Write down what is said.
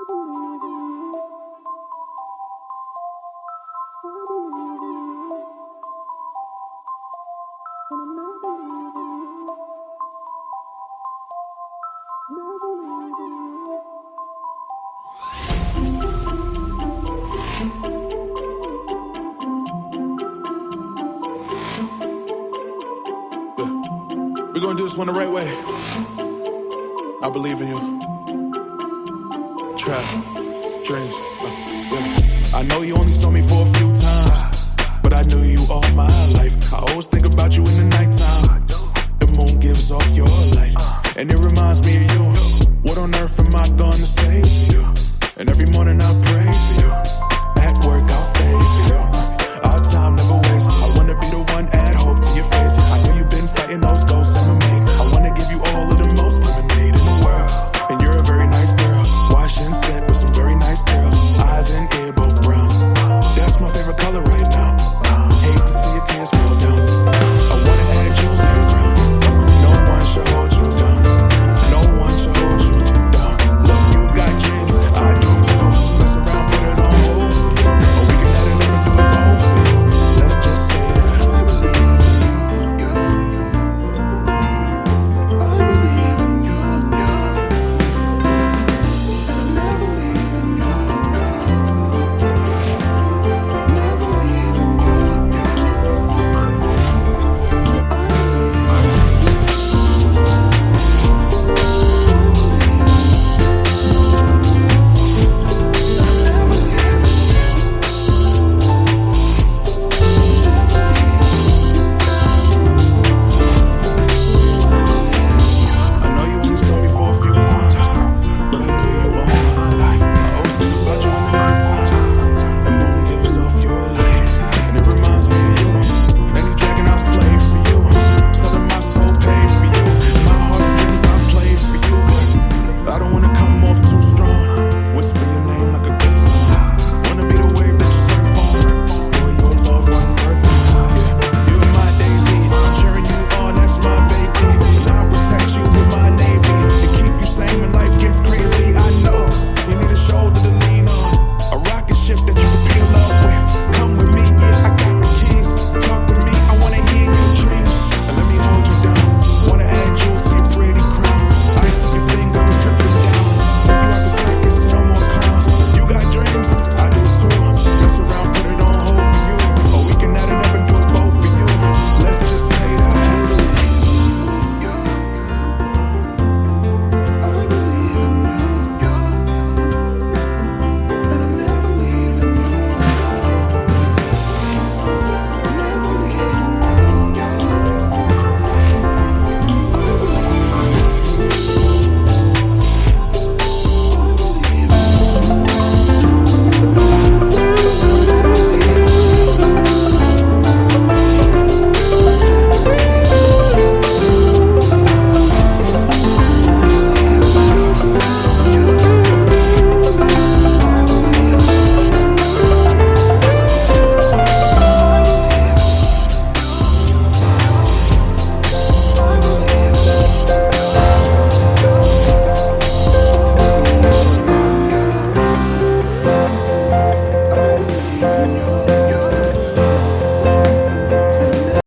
We're gonna do this one the right way. I believe in you. Trap, dreams, yeah. I know you only saw me for a few times, but I knew you all my life. I always think about you in the nighttime. The moon gives off your light, and it reminds me of you. What on earth am I gonna say to you? And every morning I pray for you. At work I'll stay for you. Our time never wastes. I wanna be the one add hope to your face. I know you've been fighting those goals.